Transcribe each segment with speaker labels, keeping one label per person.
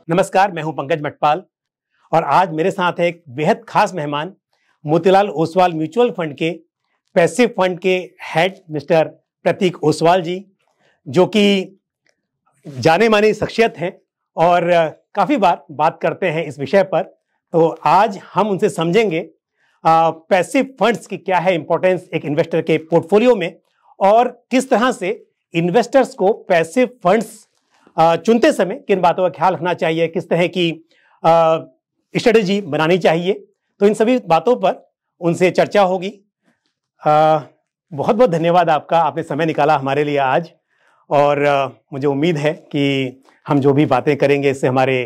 Speaker 1: नमस्कार, मैं हूं पंकज मटपाल और आज मेरे साथ है एक बेहद खास मेहमान, मोतीलाल ओसवाल म्यूचुअल फंड के पैसिव फंड के हेड मिस्टर प्रतीक ओसवाल जी, जो कि जाने मानी शख्सियत हैं और काफ़ी बार बात करते हैं इस विषय पर। तो आज हम उनसे समझेंगे पैसिव फंड्स की क्या है इंपॉर्टेंस एक इन्वेस्टर के पोर्टफोलियो में और किस तरह से इन्वेस्टर्स को पैसिव फंड्स चुनते समय किन बातों का ख्याल रखना चाहिए, किस तरह की स्ट्रेटेजी बनानी चाहिए। तो इन सभी बातों पर उनसे चर्चा होगी। बहुत बहुत धन्यवाद आपका, आपने समय निकाला हमारे लिए आज और मुझे उम्मीद है कि हम जो भी बातें करेंगे इससे हमारे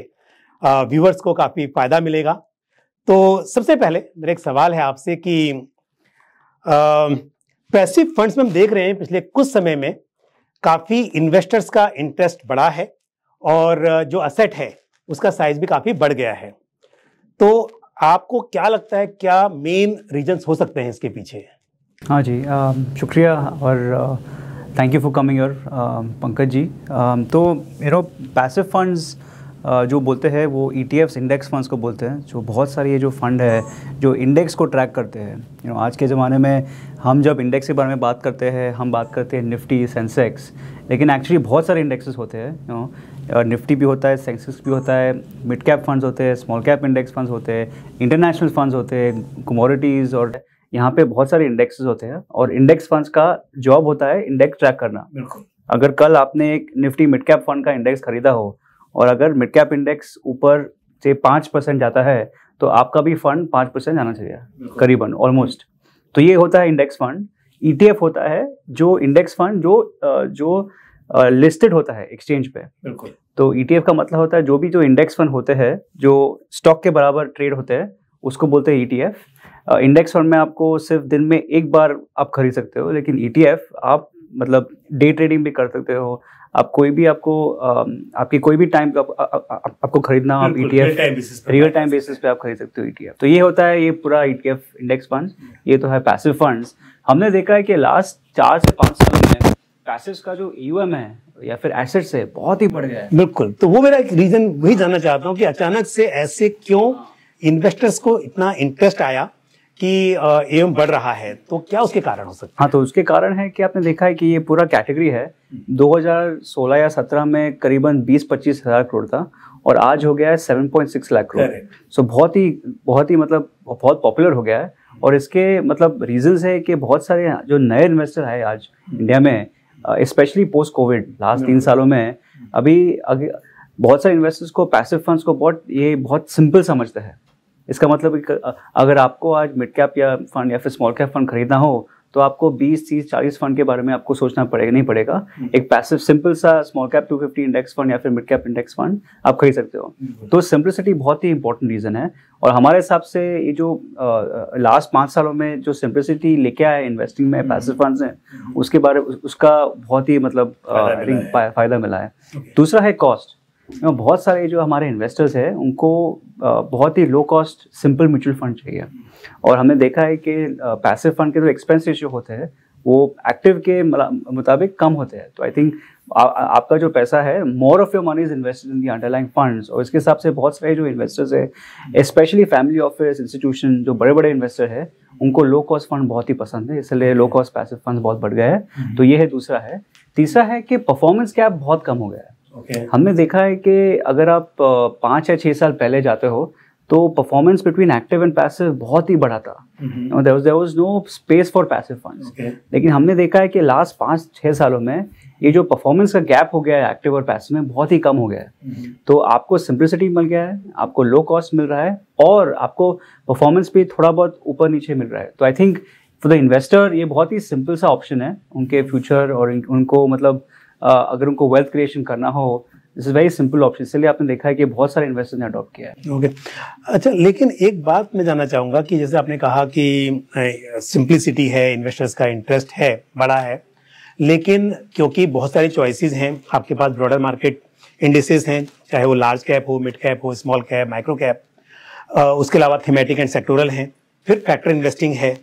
Speaker 1: व्यूअर्स को काफ़ी फायदा मिलेगा। तो सबसे पहले मेरा एक सवाल है आपसे कि पैसिव फंड्स में हम देख रहे हैं पिछले कुछ समय में काफ़ी इन्वेस्टर्स का इंटरेस्ट बढ़ा है और जो असेट है उसका साइज भी काफ़ी बढ़ गया है। तो आपको क्या लगता है, क्या मेन रीजंस हो सकते हैं इसके पीछे?
Speaker 2: हाँ जी, शुक्रिया और thank you for coming your Pankaj ji. तो पैसिव फंड्स जो बोलते हैं वो ETFs इंडेक्स फंड्स को बोलते हैं, जो बहुत सारी ये जो फंड है जो इंडेक्स को ट्रैक करते हैं। आज के ज़माने में हम जब इंडेक्स के बारे में बात करते हैं, हम बात करते हैं निफ्टी, सेंसेक्स, लेकिन एक्चुअली बहुत सारे इंडेक्सेस होते हैं। निफ्टी भी होता है, सेंसेक्स भी होता है, मिड कैप फंड्स होते हैं, स्मॉल कैप इंडेक्स फंड्स होते हैं, इंटरनेशनल फंड्स होते हैं, कमोडिटीज़, और यहाँ पे बहुत सारे इंडेक्सेस होते हैं। और इंडेक्स फंड्स का जॉब होता है इंडेक्स ट्रैक करना। अगर कल आपने एक निफ्टी मिड कैप फंड का इंडेक्स खरीदा हो और अगर मिड कैप इंडेक्स ऊपर से 5% जाता है तो आपका भी फंड 5% जाना चाहिए, करीबन ऑलमोस्ट। तो ये होता है इंडेक्स फंड। ETF होता है जो इंडेक्स फंड जो लिस्टेड होता है एक्सचेंज पे। तो ETF का मतलब होता है जो इंडेक्स फंड होते हैं जो स्टॉक के बराबर ट्रेड होते हैं उसको बोलते हैं ETF। इंडेक्स फंड में आपको सिर्फ दिन में एक बार आप खरीद सकते हो, लेकिन ETF आप मतलब डे ट्रेडिंग भी कर सकते हो। आप कोई भी आपकी कोई भी टाइम आपको खरीदना, आप ETF रियल टाइम बेसिस पे आप खरीद सकते हो ETF। तो ये होता है ये पूरा ETF इंडेक्स फंड, ये तो है पैसिव फंड्स। हमने देखा है कि लास्ट 4 से 5 साल में पैसिव का जो AUM है या फिर एसेट्स है बहुत ही बढ़ गया है।
Speaker 1: बिल्कुल, तो वो मेरा एक रीजन वही जानना चाहता हूँ कि अचानक से ऐसे क्यों इन्वेस्टर्स को इतना इंटरेस्ट आया कि AUM बढ़ रहा है, तो क्या उसके कारण हो सकते हैं?
Speaker 2: हाँ, तो उसके कारण है कि आपने देखा है कि ये पूरा कैटेगरी है 2016 या 17 में करीबन 20-25 हज़ार करोड़ था और आज हो गया है 7.6 लाख करोड़। सो बहुत ही मतलब बहुत पॉपुलर हो गया है। और इसके मतलब रीजंस है कि बहुत सारे जो नए इन्वेस्टर है आज इंडिया में, स्पेशली पोस्ट कोविड लास्ट 3 सालों में, अभी बहुत सारे इन्वेस्टर्स को पैसिव फंड्स को बहुत सिंपल समझते हैं। इसका मतलब अगर आपको आज मिड कैप या फंड या फिर स्मॉल कैप फंड खरीदना हो तो आपको 20, 30, 40 फंड के बारे में आपको सोचना पड़ेगा नहीं पड़ेगा। एक पैसिव सिंपल सा स्मॉल कैप 250 इंडेक्स फंड या फिर मिड कैप इंडेक्स फंड आप खरीद सकते हो। तो सिंपलिसिटी बहुत ही इंपॉर्टेंट रीजन है और हमारे हिसाब से ये जो लास्ट 5 सालों में जो सिंपलिसिटी लेके आया इन्वेस्टिंग में पैसिव फंड्स हैं उसका बहुत ही मतलब फायदा मिला है। दूसरा है कॉस्ट। बहुत सारे जो हमारे इन्वेस्टर्स हैं उनको बहुत ही low cost simple mutual fund चाहिए और हमने देखा है कि पैसिव फंड के जो एक्सपेंस रेशियो होते हैं वो एक्टिव के मुताबिक कम होते हैं। तो आई थिंक आपका जो पैसा है, more of your money is invested in the underlying funds. और इसके हिसाब से बहुत सारे जो इन्वेस्टर्स है स्पेशली फैमिली ऑफिस, इंस्टीट्यूशन, जो बड़े बड़े इन्वेस्टर है उनको लो कॉस्ट फंड बहुत ही पसंद है, इसलिए लो कॉस्ट पैसिव फंड बहुत बढ़ गया है। तो ये है दूसरा है। तीसरा है कि परफॉर्मेंस गैप बहुत कम हो गया है। हमने देखा है कि अगर आप 5 या 6 साल पहले जाते हो तो performance between active and passive बहुत ही बड़ा था। There was no space for passive funds. लेकिन हमने देखा है कि लास्ट 5-6 सालों में ये जो परफॉर्मेंस का गैप हो गया है एक्टिव और पैसिव में बहुत ही कम हो गया है। तो आपको सिंपलिसिटी मिल गया है, आपको लो कॉस्ट मिल रहा है और आपको परफॉर्मेंस भी थोड़ा बहुत ऊपर नीचे मिल रहा है। तो I think for the investor ये बहुत ही सिंपल सा ऑप्शन है उनके फ्यूचर और उनको मतलब अगर उनको वेल्थ क्रिएशन करना हो, this is very simple option. इसलिए आपने देखा है कि बहुत सारे इन्वेस्टर्स ने अडॉप्ट किया है।
Speaker 1: ओके, अच्छा, लेकिन एक बात मैं जानना चाहूँगा कि जैसे आपने कहा कि सिंप्लिसिटी है, इन्वेस्टर्स का इंटरेस्ट है, बड़ा है, लेकिन क्योंकि बहुत सारी चॉइसेस हैं आपके पास, ब्रॉडर मार्केट इंडिसेस हैं, चाहे वो लार्ज कैप हो, मिड कैप हो, स्मॉल कैप, माइक्रो कैप, उसके अलावा थीमेटिक एंड सेक्टोरल हैं, फिर फैक्टर इन्वेस्टिंग है,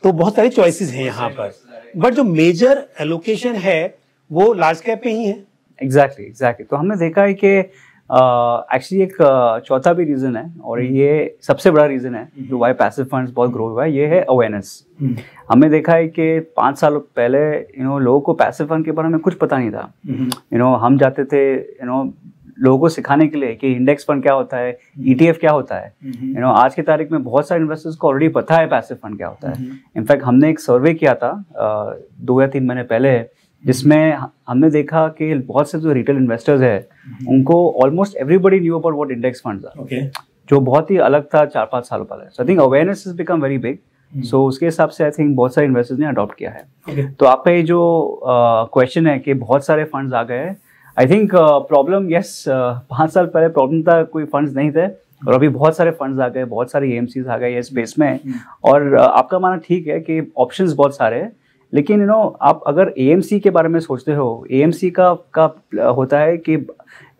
Speaker 1: तो बहुत सारी चॉइसेस हैं यहाँ पर। बट जो मेजर एलोकेशन है वो लार्ज कैप पे ही है।
Speaker 2: एग्जैक्टली। तो हमने देखा है कि एक्चुअली एक चौथा भी रीज़न है, और ये सबसे बड़ा रीज़न है जो वाई पैसिव फंड्स बहुत ग्रो हुआ है, ये है अवेयरनेस। हमने देखा है कि 5 साल पहले लोगों को पैसिव फंड के बारे में कुछ पता नहीं था। हम जाते थे लोगों को सिखाने के लिए कि इंडेक्स फंड क्या होता है, ETF क्या होता है। आज की तारीख में बहुत सारे इन्वेस्टर्स को ऑलरेडी पता है पैसिव फंड क्या होता है। इनफैक्ट हमने एक सर्वे किया था 2 या 3 महीने पहले, जिसमें हमने देखा कि बहुत से जो रिटेल इन्वेस्टर्स है उनको almost everybody knew about what index funds are, जो बहुत ही अलग था 4-5 साल पहले। So I think awareness has become very big. So उसके हिसाब से आई थिंक बहुत सारे इन्वेस्टर्स ने अडॉप्ट किया है। तो आपका ये जो क्वेश्चन है कि बहुत सारे फंड्स आ गए, आई थिंक प्रॉब्लम 5 साल पहले प्रॉब्लम था, कोई फंड्स नहीं थे, और अभी बहुत सारे फंड्स आ गए, बहुत सारी AMCs आ गए इस स्पेस में। और आपका मानना ठीक है कि ऑप्शंस बहुत सारे हैं, लेकिन आप अगर AMC के बारे में सोचते हो, AMC का होता है कि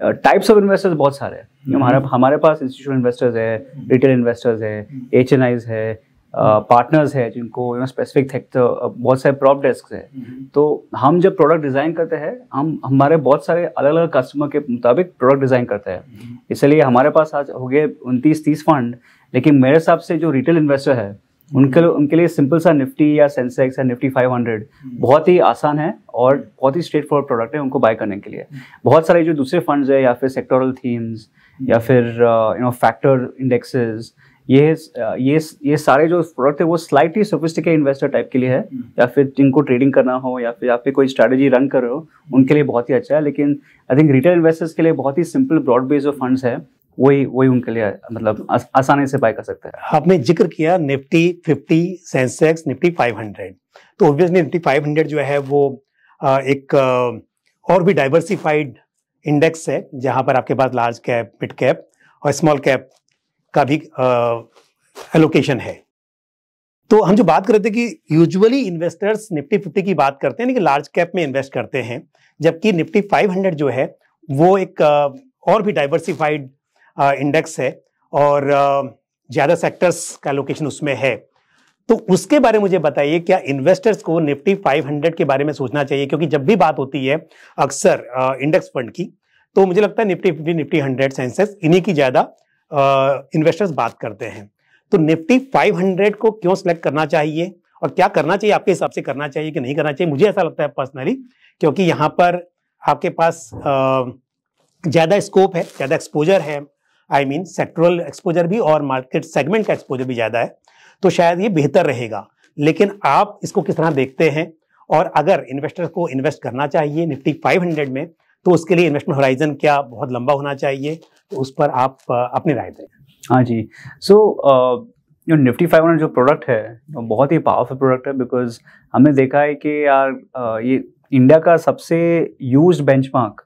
Speaker 2: टाइप्स ऑफ इन्वेस्टर्स बहुत सारे हैं। हमारे पास इंस्टीट्यूशनल इन्वेस्टर्स है, रिटेल इन्वेस्टर्स है, HNIs है, पार्टनर्स है जिनको स्पेसिफिक सेक्टर, बहुत सारे प्रॉप डेस्क है। तो हम जब प्रोडक्ट डिज़ाइन करते हैं, हम हमारे बहुत सारे अलग अलग कस्टमर के मुताबिक प्रोडक्ट डिज़ाइन करते हैं। इसलिए हमारे पास आज हो गए 29-30 फंड, लेकिन मेरे हिसाब से जो रिटेल इन्वेस्टर है उनके लिए सिंपल सा निफ्टी या सेंसेक्स या निफ्टी 500 बहुत ही आसान है और बहुत ही स्ट्रेट फॉरवर्ड प्रोडक्ट है उनको बाय करने के लिए। बहुत सारे जो दूसरे फंड्स है, या फिर सेक्टोरल थीम्स, या फिर फैक्टर इंडेक्सेस, ये सारे जो प्रोडक्ट है वो स्लाइटली सोफिस्टिकेटेड इन्वेस्टर टाइप के लिए है, या फिर जिनको ट्रेडिंग करना हो, या फिर आप पे कोई स्ट्रैटेजी रन कर रहे हो, उनके लिए बहुत ही अच्छा है। लेकिन आई थिंक रिटेल इन्वेस्टर्स के लिए बहुत ही सिंपल ब्रॉड बेस्ड जो फंड्स है वही उनके लिए मतलब आसानी से बाय कर सकते हैं।
Speaker 1: आपने जिक्र किया निफ्टी 50, सेंसेक्स, निफ्टी 500। तो ऑब्वियसली निफ्टी 500 जो है वो एक और भी डाइवर्सिफाइड इंडेक्स है, जहां पर आपके पास लार्ज कैप, मिड कैप और स्मॉल कैप का भी एलोकेशन है। तो हम जो बात कर रहे थे कि यूजुअली इन्वेस्टर्स निफ्टी 50 की बात करते हैं, लेकिन लार्ज कैप में इन्वेस्ट करते हैं, जबकि निफ्टी 500 जो है वो एक और भी डाइवर्सिफाइड इंडेक्स है और ज़्यादा सेक्टर्स का एलोकेशन उसमें है। तो उसके बारे में मुझे बताइए, क्या इन्वेस्टर्स को निफ्टी 500 के बारे में सोचना चाहिए? क्योंकि जब भी बात होती है अक्सर इंडेक्स फंड की, तो मुझे लगता है निफ्टी 50, निफ्टी 100, सेंसेक्स, इन्हीं की ज़्यादा इन्वेस्टर्स बात करते हैं। तो निफ्टी 500 को क्यों सिलेक्ट करना चाहिए और क्या करना चाहिए, आपके हिसाब से करना चाहिए कि नहीं करना चाहिए? मुझे ऐसा लगता है पर्सनली, क्योंकि यहाँ पर आपके पास ज़्यादा स्कोप है, ज़्यादा एक्सपोजर है, आई मीन सेक्टरल एक्सपोजर भी और मार्केट सेगमेंट का एक्सपोजर भी ज़्यादा है, तो शायद ये बेहतर रहेगा। लेकिन आप इसको किस तरह देखते हैं? और अगर इन्वेस्टर को इन्वेस्ट करना चाहिए निफ्टी 500 में, तो उसके लिए इन्वेस्टमेंट होराइजन क्या बहुत लंबा होना चाहिए? तो उस पर आप अपनी राय दें।
Speaker 2: हाँ जी, सो जो निफ्टी 500 जो प्रोडक्ट है वो बहुत ही पावरफुल प्रोडक्ट है, बिकॉज हमने देखा है कि यार ये इंडिया का सबसे यूज्ड बेंचमार्क,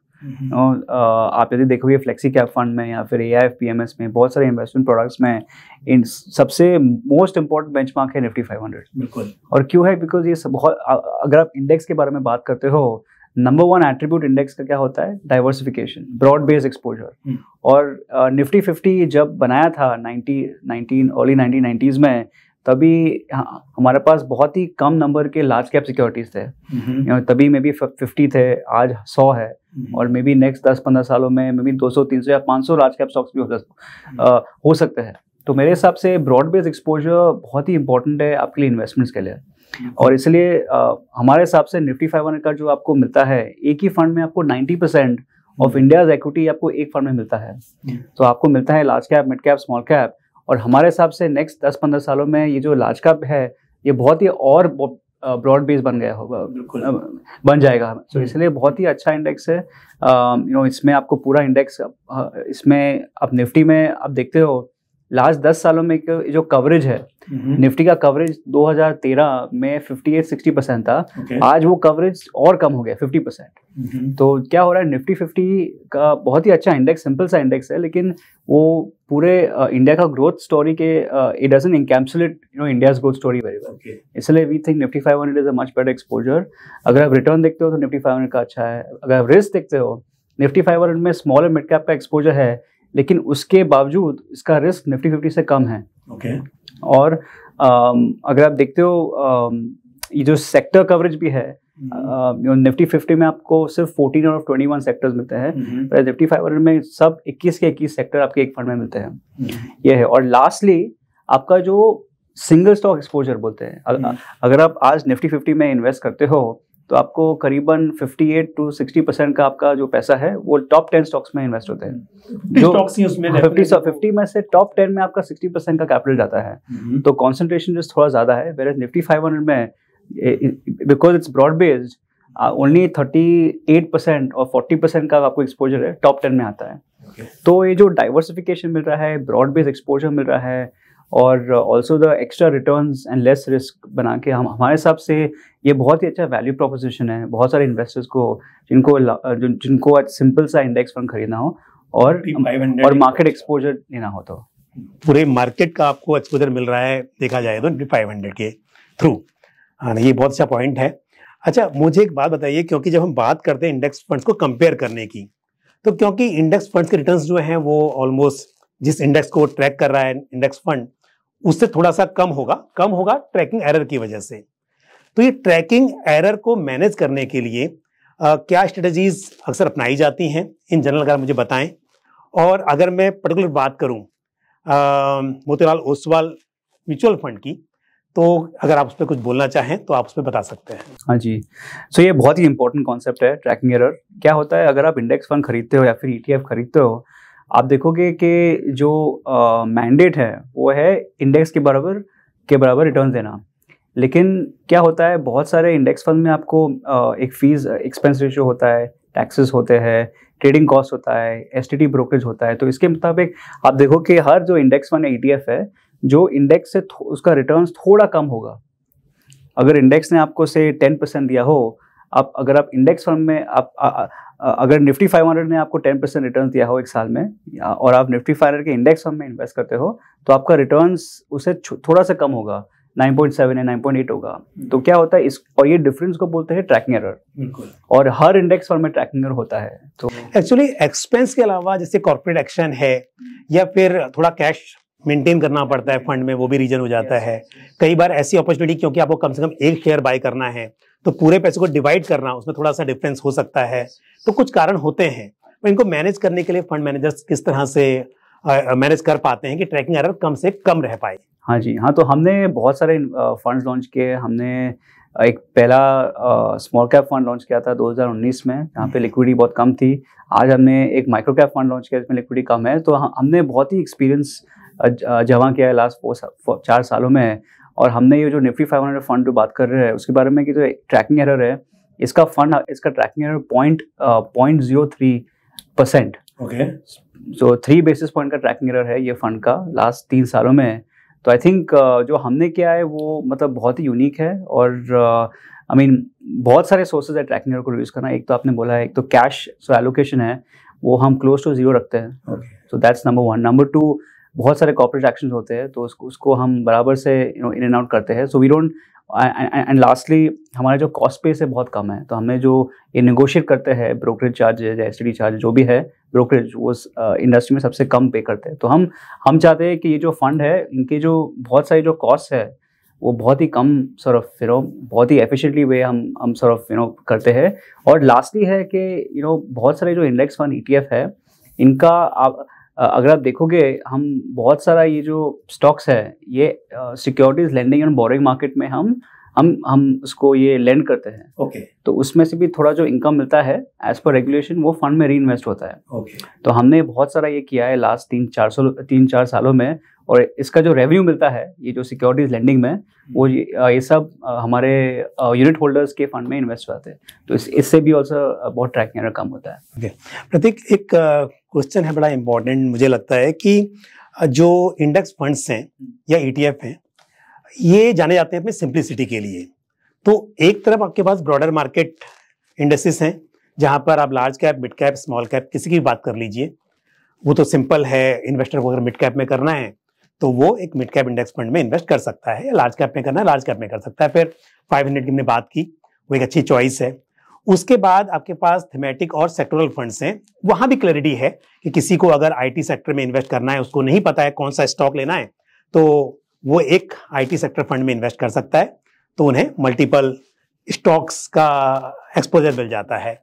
Speaker 2: आप यदि देखोगे फ्लेक्सी कैप फंड में या फिर AIF PMS में, बहुत सारे इन्वेस्टमेंट प्रोडक्ट्स में, इन सबसे मोस्ट इंपॉर्टेंट बेंचमार्क है निफ्टी 500।
Speaker 1: बिल्कुल।
Speaker 2: और क्यों है? बिकॉज ये सब बहुत, अगर आप इंडेक्स के बारे में बात करते हो, नंबर 1 एट्रीब्यूट इंडेक्स का क्या होता है? Diversification, broad based exposure. और निफ्टी 50 जब बनाया था अर्ली 1990s में, तभी हमारे पास बहुत ही कम नंबर के लार्ज कैप सिक्योरिटीज थे। तभी मे बी 50 थे, आज 100 है, और मे बी नेक्स्ट 10-15 सालों में मे बी 200, 300 या 500 लार्ज कैप स्टॉक्स भी हो सकते हैं। तो मेरे हिसाब से ब्रॉड बेस्ड एक्सपोजर बहुत ही इंपॉर्टेंट है आपके लिए, इन्वेस्टमेंट्स के लिए। और इसलिए हमारे हिसाब से निफ्टी 500 का जो आपको मिलता है, एक ही फंड में आपको 90% ऑफ इंडियाज इक्विटी आपको एक फंड में मिलता है। तो आपको मिलता है large cap, mid cap, small cap. और हमारे हिसाब से नेक्स्ट 10-15 सालों में ये जो लार्ज कैप है ये बहुत ही और ब्रॉड बेस बन गया होगा, बन जाएगा। तो इसलिए बहुत ही अच्छा इंडेक्स है। इसमें आपको पूरा इंडेक्स, इसमें आप निफ्टी में आप देखते हो लास्ट 10 सालों में जो कवरेज है, निफ्टी का कवरेज 2013 में 58-60% था। आज वो कवरेज और कम हो गया 50%। तो क्या हो रहा है, निफ्टी 50 का बहुत ही अच्छा इंडेक्स, सिंपल सा इंडेक्स है, लेकिन वो पूरे इंडिया का ग्रोथ स्टोरी के it doesn't encapsulate India's growth story very well. इसलिए we think Nifty 500 is a much better exposure. अगर आप रिटर्न देखते हो तो निफ्टी 500 का अच्छा है। अगर आप रिस्क देखते हो, निफ्टी 500 में स्मॉल और मिड कैप का एक्सपोजर है, लेकिन उसके बावजूद इसका रिस्क निफ्टी 50 से कम है। और अगर आप देखते हो ये जो सेक्टर कवरेज भी है, निफ्टी 50 में आपको सिर्फ 14 और 21 सेक्टर्स मिलते हैं, पर निफ्टी 500 में सब 21 के 21 सेक्टर आपके एक फंड में मिलते हैं। ये है। और लास्टली आपका जो सिंगल स्टॉक एक्सपोजर बोलते हैं, अगर आप आज निफ्टी 50 में इन्वेस्ट करते हो तो आपको करीबन 58 to 60% का आपका जो पैसा है वो टॉप 10 स्टॉक्स में इन्वेस्ट होते हैं। जो 50 में से टॉप 10 में आपका 60% का कैपिटल जाता है। तो कॉन्सेंट्रेशन जो थोड़ा ज़्यादा है, वेयर निफ्टी 500 में because it's broad based only 38% और 40% का आपको एक्सपोजर है टॉप 10 में आता है। तो ये जो डाइवर्सिफिकेशन मिल रहा है, ब्रॉड बेस्ड एक्सपोजर मिल रहा है और also the extra returns and less risk बना के हमारे हिसाब से ये बहुत ही अच्छा वैल्यू प्रोपोजिशन है बहुत सारे इन्वेस्टर्स को जिनको आज सिंपल सा इंडेक्स फंड खरीदना हो और मार्केट एक्सपोजर लेना हो। तो
Speaker 1: पूरे मार्केट का आपको एक्सपोजर मिल रहा है देखा जाए तो 500 के थ्रू। हाँ, ये बहुत अच्छा पॉइंट है। अच्छा, मुझे एक बात बताइए, क्योंकि जब हम बात करते हैं इंडेक्स फंड्स को कंपेयर करने की, तो क्योंकि इंडेक्स फंड्स के रिटर्न्स जो हैं वो ऑलमोस्ट जिस इंडेक्स को ट्रैक कर रहा है इंडेक्स फंड उससे थोड़ा सा कम होगा ट्रैकिंग एरर की वजह से। तो ये ट्रैकिंग एरर को मैनेज करने के लिए क्या स्ट्रेटजीज अक्सर अपनाई जाती हैं इन जनरल, अगर मुझे बताएं। और अगर मैं पर्टिकुलर बात करूं मोतीलाल ओसवाल म्यूचुअल फंड की, तो अगर आप उस पर कुछ बोलना चाहें तो आप उस पर बता सकते हैं।
Speaker 2: हाँ जी, सो ये बहुत ही इंपॉर्टेंट कॉन्सेप्ट है ट्रैकिंग एरर। क्या होता है, अगर आप इंडेक्स फंड खरीदते हो या फिर ETF खरीदते हो, आप देखोगे कि जो मैंडेट है वो है इंडेक्स के बराबर रिटर्न देना। लेकिन क्या होता है, बहुत सारे इंडेक्स फंड में आपको एक फीस एक्सपेंस रेशियो होता है, टैक्सेस होते हैं, ट्रेडिंग कॉस्ट होता है, STT ब्रोकरेज होता है। तो इसके मुताबिक आप देखो कि हर जो इंडेक्स फंड ETF है, जो इंडेक्स से उसका रिटर्न्स थोड़ा कम होगा। अगर इंडेक्स ने आपको से 10% दिया हो, अगर आप इंडेक्स फंड में अगर निफ्टी 500 ने आपको 10% रिटर्न दिया हो एक साल में और आप निफ्टी 500 के इंडेक्स फंड में इन्वेस्ट करते हो, तो आपका रिटर्न्स उससे थोड़ा सा कम होगा, 9.7 या 9.8 होगा। तो क्या होता है और ये डिफरेंस को बोलते हैं ट्रैकिंग एरर। और हर इंडेक्स फंड में ट्रैकिंग एरर होता है। तो
Speaker 1: एक्चुअली एक्सपेंस के अलावा जैसे कॉर्पोरेट एक्शन है या फिर थोड़ा कैश मेंटेन करना पड़ता है फंड में, वो भी रीजन हो जाता है। कई बार ऐसी अपॉर्चुनिटी, क्योंकि आपको कम से कम एक शेयर बाय करना है तो पूरे पैसे को डिवाइड करना, उसमें थोड़ा सा डिफरेंस हो सकता है। तो कुछ कारण होते हैं, तो इनको मैनेज करने के लिए फंड मैनेजर्स किस तरह से मैनेज कर पाते हैं कि ट्रैकिंग एरर कम से कम रह पाए।
Speaker 2: हाँ जी, हाँ, तो हमने बहुत सारे फंड्स लॉन्च किए। हमने एक पहला स्मॉल कैप फंड लॉन्च किया था 2019 में, जहाँ पे लिक्विडिटी बहुत कम थी। आज हमने एक माइक्रो कैप फंड लॉन्च किया जिसमें लिक्विडिटी कम है। तो हमने बहुत ही एक्सपीरियंस जमा किया है लास्ट 4 सालों में। और हमने ये जो निफ्टी 500 फंड जो बात कर रहे हैं उसके बारे में कि जो ट्रैकिंग एरर है, इसका ट्रैकिंग एरर 0.03%।
Speaker 1: ओके,
Speaker 2: सो 3 बेसिस पॉइंट का ट्रैकिंग एरर है ये फंड का लास्ट 3 सालों में। तो आई थिंक जो हमने किया है वो मतलब बहुत ही यूनिक है। और बहुत सारे सोर्सेज है ट्रैकिंग एरर को रिड्यूस करना। एक तो आपने बोला है, एक तो कैश एलोकेशन है वो हम क्लोज टू 0 रखते हैं। So that's number 1। नंबर 2, बहुत सारे कॉर्पोरेट एक्शंस होते हैं तो उसको हम बराबर से इन एंड आउट करते हैं। So we don't and lastly हमारा जो कॉस्ट बेस है बहुत कम है। तो हमें जो ये नेगोशिएट करते हैं ब्रोकरेज चार्जेज या STT चार्ज जो भी है ब्रोकरेज, वो इंडस्ट्री में सबसे कम पे करते हैं। तो हम चाहते हैं कि ये जो फंड है इनके जो बहुत सारी जो कॉस्ट है वो बहुत ही कम बहुत ही एफिशिएंटली वे हम करते हैं। और लास्टली है कि बहुत सारे जो इंडेक्स फंड ETF है इनका अगर आप देखोगे, हम बहुत सारा ये जो स्टॉक्स है ये securities lending and boring market में हम उसको ये लेंड करते हैं।
Speaker 1: ओके,
Speaker 2: तो उसमें से भी थोड़ा जो इनकम मिलता है एज पर रेगुलेशन वो फंड में री इन्वेस्ट होता है।
Speaker 1: ओके,
Speaker 2: तो हमने बहुत सारा ये किया है लास्ट 3-4 सालों में। और इसका जो रेवेन्यू मिलता है ये जो सिक्योरिटीज लेंडिंग में, वो ये सब हमारे यूनिट होल्डर्स के फंड में इन्वेस्ट होते हैं। तो इससे भी ऑल्सो बहुत ट्रैकिंग एरर कम होता है।
Speaker 1: ओके, प्रतीक, एक क्वेश्चन है बड़ा इंपॉर्टेंट मुझे लगता है कि जो इंडेक्स फंड्स हैं या ETF हैं ये जाने जाते हैं अपनी सिंप्लिसिटी के लिए। तो एक तरफ आपके पास ब्रॉडर मार्केट इंडेक्सेस हैं जहां पर आप large cap, mid cap, small cap किसी की बात कर लीजिए, वो तो सिंपल है। इन्वेस्टर को अगर मिड कैप में करना है तो वो एक मिड कैप इंडेक्स फंड में इन्वेस्ट कर सकता है, या लार्ज कैप में करना है लार्ज कैप में कर सकता है। फिर 500 की हमने बात की, वो एक अच्छी चॉइस है। उसके बाद आपके पास थीमेटिक और सेक्टोरल फंड्स हैं, वहां भी क्लैरिटी है कि किसी को अगर IT सेक्टर में इन्वेस्ट करना है, उसको नहीं पता है कौन सा स्टॉक लेना है, तो वो एक IT सेक्टर फंड में इन्वेस्ट कर सकता है। तो उन्हें मल्टीपल स्टॉक्स का एक्सपोजर मिल जाता है।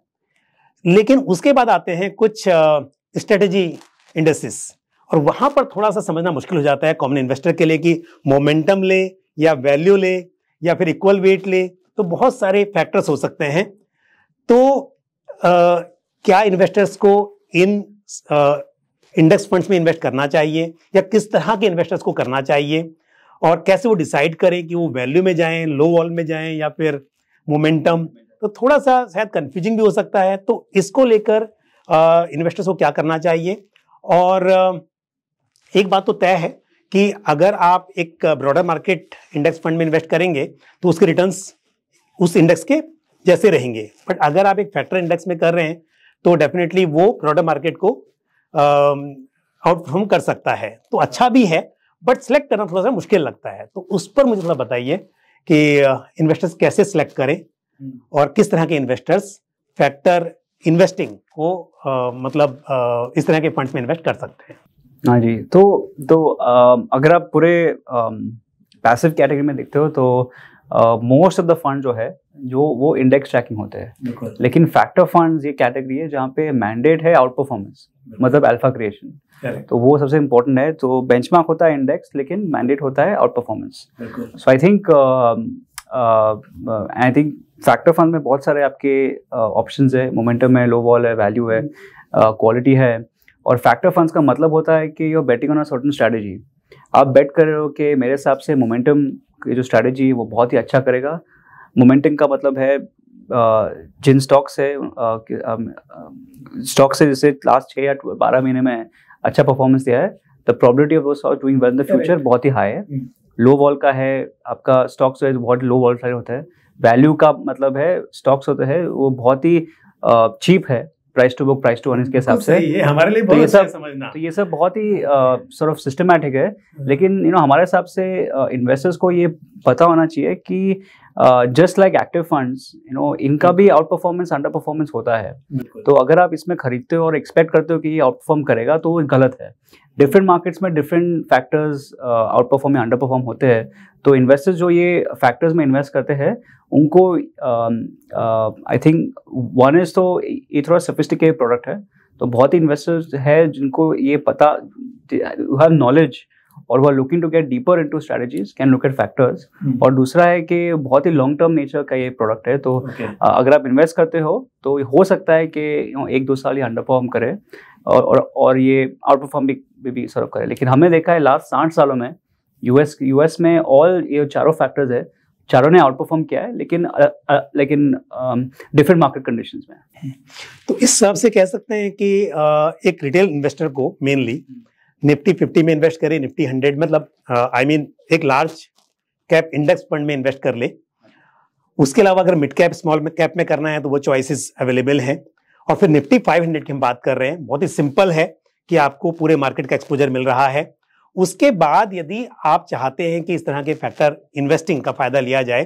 Speaker 1: लेकिन उसके बाद आते हैं कुछ स्ट्रेटेजी इंडस्ट्रीज, और वहां पर थोड़ा सा समझना मुश्किल हो जाता है कॉमन इन्वेस्टर के लिए कि मोमेंटम ले या वैल्यू ले या फिर इक्वल वेट ले, तो बहुत सारे फैक्टर्स हो सकते हैं। तो क्या इन्वेस्टर्स को इन इंडेक्स फंड्स में इन्वेस्ट करना चाहिए या किस तरह के इन्वेस्टर्स को करना चाहिए, और कैसे वो डिसाइड करें कि वो वैल्यू में जाएं, लो वॉल में जाएं या फिर मोमेंटम, तो थोड़ा सा शायद कंफ्यूजिंग भी हो सकता है। तो इसको लेकर इन्वेस्टर्स को क्या करना चाहिए। और एक बात तो तय है कि अगर आप एक ब्रॉडर मार्केट इंडेक्स फंड में इन्वेस्ट करेंगे तो उसके रिटर्न्स उस इंडेक्स के जैसे रहेंगे, बट अगर आप एक फैक्टर इंडेक्स में कर रहे हैं तो डेफिनेटली वो ब्रॉडर मार्केट को आउटपरफॉर्म कर सकता है। तो अच्छा भी है, बट सिलेक्ट करना थोड़ा सा मुश्किल लगता है। तो उस पर मुझे थोड़ा बताइए कि इन्वेस्टर्स कैसे सिलेक्ट करें और किस तरह के इन्वेस्टर्स फैक्टर इन्वेस्टिंग को मतलब इस तरह के फंड्स में इन्वेस्ट कर सकते हैं।
Speaker 2: हाँ जी, तो अगर आप पूरे पैसिव कैटेगरी में देखते हो तो मोस्ट ऑफ द फंड जो है वो इंडेक्स ट्रैकिंग होते हैं, लेकिन फैक्टर फंड्स ये कैटेगरी है जहाँ पे मैंडेट है आउट परफॉर्मेंस, मतलब अल्फा क्रिएशन। तो वो सबसे इम्पोर्टेंट है। तो बेंचमार्क होता है इंडेक्स, लेकिन मैंडेट होता है outperformance. So I think factor fund में बहुत सारे आपके ऑप्शंस है, मोमेंटम है, लो वॉल है, वैल्यू है, क्वालिटी है। और फैक्टर फंड्स का मतलब होता है कि you are betting on a certain strategy. आप बेट कर रहे हो कि मेरे हिसाब से मोमेंटम की जो स्ट्रैटेजी है वो बहुत ही अच्छा करेगा। मोमेंटम का मतलब है जिन स्टॉक्स है जैसे लास्ट 6 या 12 महीने में अच्छा परफॉर्मेंस दिया है, द प्रोबेबिलिटी ऑफ वो stock doing well in the future बहुत ही हाई है। लो वॉल का है, आपका स्टॉक्स जो है बहुत लो वॉलेटाइल होता है। वैल्यू का मतलब है स्टॉक्स होते हैं वो बहुत ही चीप है, price to book, price to earnings के हिसाब से।
Speaker 1: ये हमारे लिए बहुत अच्छा समझना।
Speaker 2: तो ये सब बहुत ही सॉर्ट ऑफ सिस्टमैटिक है। लेकिन हमारे हिसाब से इन्वेस्टर्स को ये पता होना चाहिए कि जस्ट लाइक एक्टिव फंड्स इनका भी आउट परफॉर्मेंस, अंडर परफॉर्मेंस होता है। तो अगर आप इसमें खरीदते हो और एक्सपेक्ट करते हो कि ये आउट परफॉर्म करेगा तो वो गलत है। डिफरेंट मार्केट्स में डिफरेंट फैक्टर्स आउट परफॉर्म या अंडर परफॉर्म होते हैं। तो इन्वेस्टर्स जो ये फैक्टर्स में इन्वेस्ट करते हैं उनको आई थिंक वन इज, तो ये थोड़ा सोफिस्टिकेटेड प्रोडक्ट है। तो बहुत ही इन्वेस्टर्स है जिनको ये पता, हैव नॉलेज और वो looking to get deeper into strategies, can look at factors. और दूसरा है कि बहुत ही लॉन्ग टर्म नेचर का ये प्रोडक्ट है। तो अगर आप इन्वेस्ट करते हो तो हो सकता है कि 1-2 साल ये अंडर परफॉर्म करे और ये आउट परफॉर्म भी सर्व करे। लेकिन हमने देखा है लास्ट 60 सालों में यूएस में ऑल ये चारों फैक्टर्स है, चारों ने आउट परफॉर्म किया है, लेकिन डिफरेंट मार्केट कंडीशंस में।
Speaker 1: तो इस हिसाब से कह सकते हैं कि एक रिटेल इन्वेस्टर को मेनली निफ्टी 50 में इन्वेस्ट करे, निफ्टी 100 मतलब एक लार्ज कैप इंडेक्स फंड में इन्वेस्ट कर ले। उसके अलावा अगर मिड कैप, स्मॉल कैप में करना है तो वो चॉइसेस अवेलेबल हैं। और फिर निफ्टी 500 की हम बात कर रहे हैं, बहुत ही सिंपल है कि आपको पूरे मार्केट का एक्सपोजर मिल रहा है। उसके बाद यदि आप चाहते हैं कि इस तरह के फैक्टर इन्वेस्टिंग का फायदा लिया जाए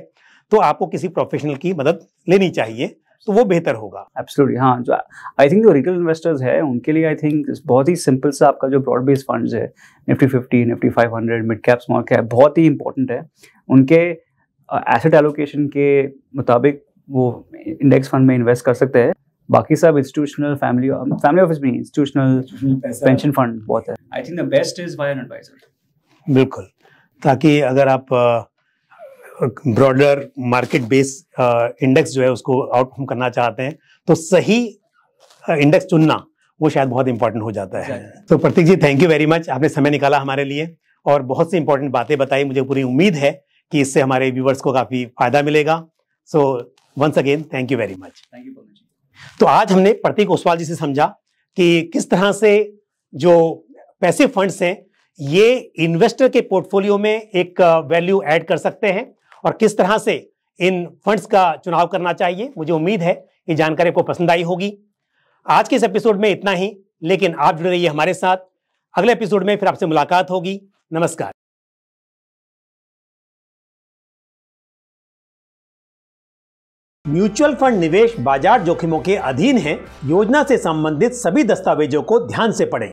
Speaker 1: तो आपको किसी प्रोफेशनल की मदद लेनी चाहिए, तो वो बेहतर होगा।
Speaker 2: एब्सोल्युटली, हाँ। जो आई थिंक जो रिटेल इन्वेस्टर्स है उनके लिए आई थिंक बहुत ही सिंपल सा आपका जो ब्रॉड बेस्ड फंड्स है, Nifty 50, Nifty 500, mid cap, small cap, बहुत ही इंपॉर्टेंट है। उनके एसेट एलोकेशन के मुताबिक वो इंडेक्स फंड में इन्वेस्ट कर सकते हैं। बाकी सब इंस्टीट्यूशनल, फैमिली ऑफिस में इंस्टीट्यूशनल पेंशन फंड बहुत है। I think the best is by an advisor.
Speaker 1: बिल्कुल, ताकि अगर आप ब्रॉडर मार्केट बेस इंडेक्स जो है उसको आउटकम करना चाहते हैं तो सही इंडेक्स चुनना वो शायद बहुत इंपॉर्टेंट हो जाता है। तो प्रतीक जी, थैंक यू वेरी मच, आपने समय निकाला हमारे लिए और बहुत सी इंपॉर्टेंट बातें बताई। मुझे पूरी उम्मीद है कि इससे हमारे व्यूवर्स को काफी फायदा मिलेगा। So once again thank you very much.
Speaker 2: Thank you.
Speaker 1: तो आज हमने प्रतीक ओसवाल जी से समझा कि किस तरह से जो पैसिव फंड्स हैं ये इन्वेस्टर के पोर्टफोलियो में एक वैल्यू ऐड कर सकते हैं और किस तरह से इन फंड्स का चुनाव करना चाहिए। मुझे उम्मीद है कि जानकारी आपको पसंद आई होगी। आज के इस एपिसोड में इतना ही, लेकिन आप जुड़े रहिए हमारे साथ। अगले एपिसोड में फिर आपसे मुलाकात होगी। नमस्कार। म्यूचुअल फंड निवेश बाजार जोखिमों के अधीन है। योजना से संबंधित सभी दस्तावेजों को ध्यान से पढ़ें।